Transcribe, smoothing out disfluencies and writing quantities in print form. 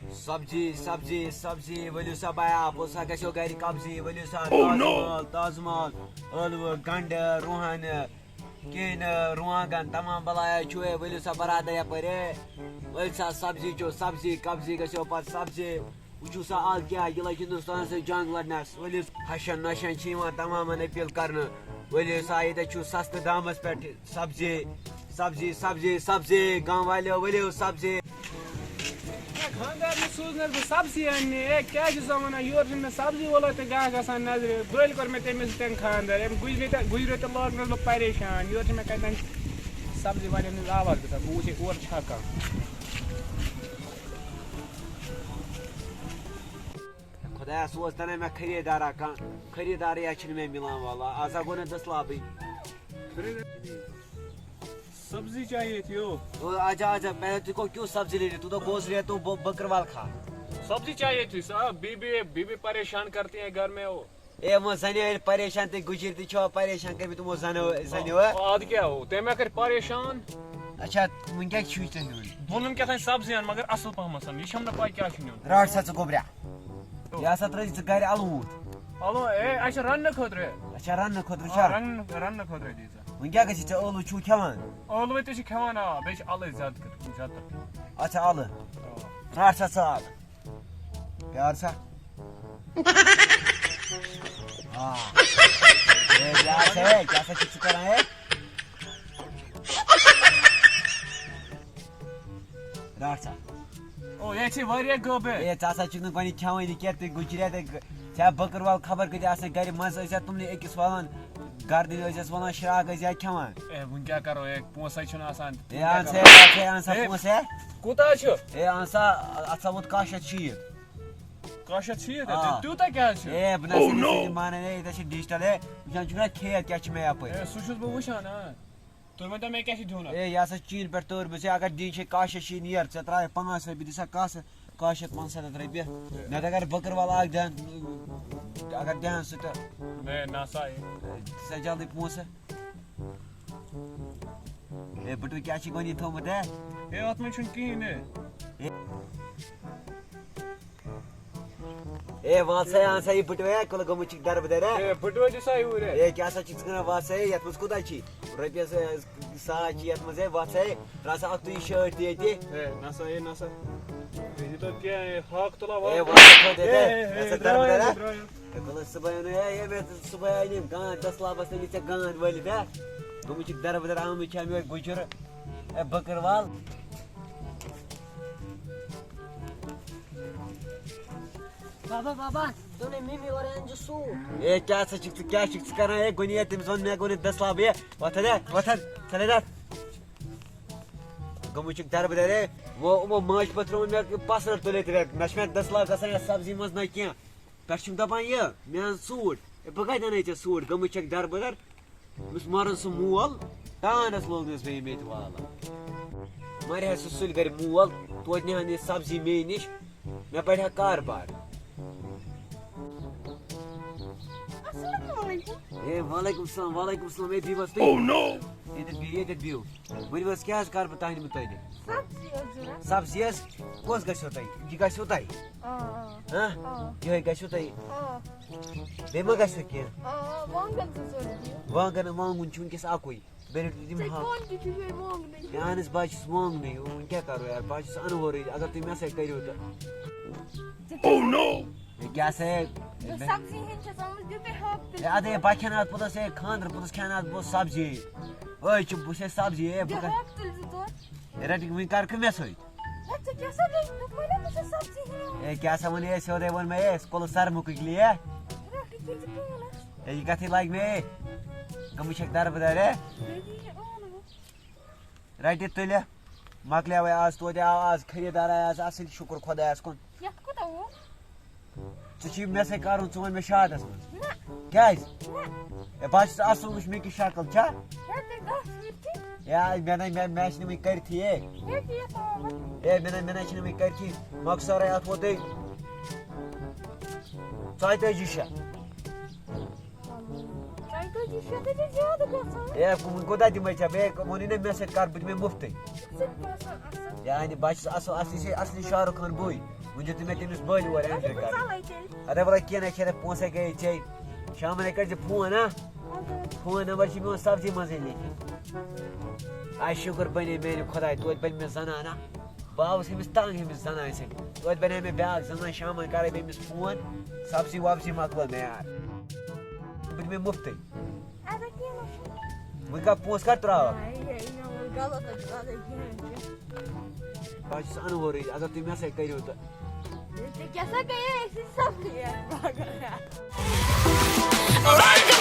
سبزی ؤلِو سا بیا بہٕ سا گژھو گرِ قبضی ؤلِو سا تازٕ مال ٲلوٕ گنڈٕ رُہن کِنۍ رُوانٛگن تمام بلایا چھُ ؤلِو سا برادر یپٲرۍ ؤلۍ سا سبزی چھو سبزی قبضی گژھو پتہٕ سبزی وٕچھِو سا آز کیٛاہ یہِ لگہِ ہندوستانس سۭتۍ جنگ لڑنس ؤلِو ہشن نۄشن چھِ یِوان تمامن أپیٖل کرنہٕ ؤلِو سا ییٚتٮ۪تھ چھُ سستہٕ دامس پٮ۪ٹھ سبزی گام والیو ؤلِو سبزی خاندار سوزنس بہٕ سبزی اننہِ کیٛاہ چھُس ونان یورٕ چھُنہٕ مےٚ سبزی وولے تہِ گاہ گژھان نظرِ بٔلۍ کوٚر مےٚ تٔمِس سۭتۍ خاندار أمۍ گُزرے تہٕ لوگنس بہٕ پریشان یورٕ چھِ مےٚ کتٮ۪ن سبزی والٮ۪ن ہٕنٛز آواز گژھان بہٕ وٕچھے اورٕ چھا کانٛہہ خۄدایا سوز تنہٕ مےٚ خریٖدارا کانٛہہ خریٖدارٕے چھُنہٕ مےٚ مِلان والا آز ہا گوٚو نہٕ دٔسلابٕے سبزی چاہیے تھی اچھا پہلے تُہۍ کو کیوں سبزی لینے تو بوز رہے تو بکروال کھا سبزی چاہیے تھی صاحب بیبی پریشان کرتی ہیں گھر میں وہ اے مو زنیو پریشان تھی گجر تھی چھو پریشان کر تمو زنیو آد کیا ہو تمہیں کر پریشان اچھا ون کیا چھُ ژےٚ نیُن بولن کیا تھا سبزی ان مگر اصل پہمت سن یہ چھم نہ پاے کیا چھُ نیُن راٹ سا ژٕ گوبریا یہ ہسا ترٛٲوزِ ژٕ گرِ الوٗت الو اے اچھا رننہٕ خٲطرٕ اچھا رننہٕ خٲطرٕ چھا رننہٕ خٲطرٕ دی ژٕ ون کیٛاہ گژھِ ژےٚ ٲلوٕ چھُو کھٮ۪وان ٲلوٕ تہِ چھِ کھٮ۪وان آ بیٚیہِ چھِ الہٕ زیادٕ اچھا الہٕ راٹ سا ژٕ الہٕ پیار سا کیٛاہ سا چھُکھ ژٕ کران ہے راٹ سا او یہ چھِ واریاہ گوٚب ہے اے ژٕ ہسا چھُکھ نہٕ گۄڈنِچ کھٮ۪وٲنی کینٛہہ تُہۍ گُجریا ژےٚ بٔکٕروال خبر کۭتیاہ آسان گرِ منٛزٕ ٲسۍ تِمنٕے أکِس والان گردٕنۍ ٲسۍ ونان شراک ٲسۍ یا کھٮ۪وان اے وۄنۍ کیٛاہ کرو اے پونٛسے چھُنہٕ آسان اے اَن سا پونٛسہٕ ہے کوٗتاہ چھُ اے اَن سا اَتھ سا ووت 960 کاہ شیٚتھ شیٖتھ تیوٗتاہ کیٛازِ چھُ اے بہٕ نسا مانان ہے ییٚتٮ۪تھ چھِ ڈِجٹل ہے وٕچھان چھُکھ نا کھیت کیٛاہ چھِ مےٚ یپٲرۍ اے سُہ چھُس بہٕ وٕچھان تُہۍ ؤنۍتو مےٚ کیٛاہ چھُ دیُن اے یہِ ہسا چیٖن پٮ۪ٹھ تٲرمٕژ ہے اگر دِنۍ چھے 960 نیر ژےٚ ترٛاوَے 5 رۄپیہِ دِ سا 975 رۄپیہِ مےٚ اگر بٔکٕروال اکھ دِہن اگر دِہن سُہ تہٕ نہ سا دِ سا جلدی پونٛسہٕ اے بٔٹوٕ کیٛاہ چھُے گۄڈنی تھوٚمُت ہے اے اتھ منٛز چھُنہٕ کِہیٖنۍ اے وال سا اَن سا یہِ بٔٹوٕ ہے کُلہٕ گوٚمُت چھُکھ دربٕدر ہے بٔٹوٕ دِ سا یوٗرۍ اے کیٛاہ سا چھُکھ ژٕ کٕنان وَس ہے یتھ منٛز کوٗتاہ چھی رۄپیس 100 چھِ یتھ منٛز ہے وَس ہے ترٛاو سا اکھتُے یہِ شٲٹ تہِ ییٚتہِ نہ سا نہ سا تُہۍ دِتو کینٛہہ ہاکھ تُلو اے وال سا تھٲوِتھ ییٚتہِ دربٕدر ہے کُلہٕ صُبحٲے اوٚنُے ہے مےٚ صُبحٲے أنِم گانٛد دٔسلابس أنِتھ ژےٚ گانٛد وٲلِتھ ہے گوٚمُت چھُکھ دربٕدر آمٕتۍ چھِ اَمہِ یورٕ گُجر اے بٔکٕروال بابا تُہۍ ممی اورٕ أنۍ زِ سوٗٹ اے کیٛاہ سا چھُکھ ژٕ کیٛاہ چھُکھ ژٕ کران ہے گۄنی تٔمِس ووٚن مےٚ گوٚو نہٕ دٔسلاب ہے وۄتھن ہے وۄتھن ژھٕنے تتھ گوٚمُت چھُکھ دربٕدر ہے یِمو ماجہِ پتہٕ ترٛووُن مےٚ پسرٕ تُلِتھ رٮ۪تھ نہ چھُ مےٚ دٔسلاب گژھان یتھ سبزی منٛز نہ کینٛہہ پٮ۪ٹھٕ چھُکھ دپان یہِ مےٚ اَن سوٗٹ ہے بہٕ کتہِ اَنے ژےٚ سوٗٹ گٔمٕتۍ چھکھ دربٕدر أمِس مرُن سُہ مول ٹانس لوگنس بیٚیہِ مےٚ تہِ والان مرِ ہے سُہ سُلہِ گرِ مول توتہِ نِہن یہِ سبزی مے نِش مےٚ پرِ ہا کاربار اے وعلیکُم السلام اے بِہِو حظ تُہۍ ییٚتٮ۪تھ بِہِو ؤنِو حظ کیٛاہ حظ کرٕ بہٕ تُہنٛدِ مُتعلِق سبزی حظ کۄس گژھیو تۄہہِ یہِ گژھیو تۄہہِ یِہوے گژھیو تۄہہِ بیٚیہِ ما گژھیو کینٛہہ وانٛگن چھُ وٕنکیٚس اکُے بیٚیہِ اہن حظ بہٕ حظ چھُس وانٛگنٕے وۄنۍ کیٛاہ کرو یار بہٕ حظ چھُس اَنوٲرٕے اگر تُہۍ مےٚ سۭتۍ کٔرِو تہٕ کیٛاہ سا ہے اَدٕ بہٕ کھٮ۪نہٕ اَتھ پوٚتُس ہے خانٛدرٕ پوٚتُس کھٮ۪نہٕ اَتھ بہٕ سبزی أے چھِ بہٕ چھَس سبزی ہے بہٕ رَٹہِ وٕنۍ کر مےٚ سۭتۍ ہے کیٛاہ سا ووٚن ہے سیوٚدُے ووٚن مےٚ ہے کُلہٕ سرمُکٕکۍ لیے ہے یہِ کتھٕے لگہِ مےٚ ہے گٔمٕتۍ چھکھ دربٕدر ہے رَٹہِ تُلہِ مۄکلیوے آز توتہِ آو آز خریٖدار آے آز اصٕل شُکُر خۄدایس کُن ژٕ چھُے مےٚ سۭتۍ کرُن ژٕ وَن مےٚ شاٹس منٛز کیٛازِ ہے بہٕ حظ چھُس اصٕل وٕچھ مےٚ کِژھ شکٕل چھا ہے مےٚ چھِنہٕ وٕنہِ کٔرتھٕے ہے مےٚ نہ چھِنہٕ وٕنہِ کٔرتھٕے مۄخصرے اتھ ووتُے 42 شیٚتھ ہے وۄنۍ کوٗتاہ دِمے ژےٚ بیٚیہِ ووٚنُے نا مےٚ سۭتۍ کر بہٕ دِمے مُفتٕے یعنی بہٕ حظ چھُس اصٕل اصلی شاہ رُخ خان بٕے وۄنۍ دِتُن مےٚ تٔمِس بٔلۍ اورٕ اٮ۪نٹرٛی کَرٕنۍ اَدٕ وَلہٕ کیٚنٛہہ نہ چھِ پونٛسَے گٔے ژےٚ شامَن کٔرۍ زِ فون ہا فون نمبر چھِ میون سبزی منٛزٕے لیکھِتھ آ شُکر بَنے میٛانہِ خۄداے توتہِ بَنہِ مےٚ زنان ہا بہٕ آوُس أمِس تنٛگ أمِس زنانہِ سۭتۍ توتہِ بَنے مےٚ بیٛاکھ زنان شامَن کَرَے بہٕ أمِس فون سبزی وبزی مۄکلٲو مےٚ یار بہٕ دِمے مُفتٕے وۄنۍ کَر پونٛسہٕ کَر ترٛاوَکھ بہٕ حظ چھُس اَنوورٕے اگر تُہۍ مےٚ سۭتۍ کٔرِو تہٕ Alright,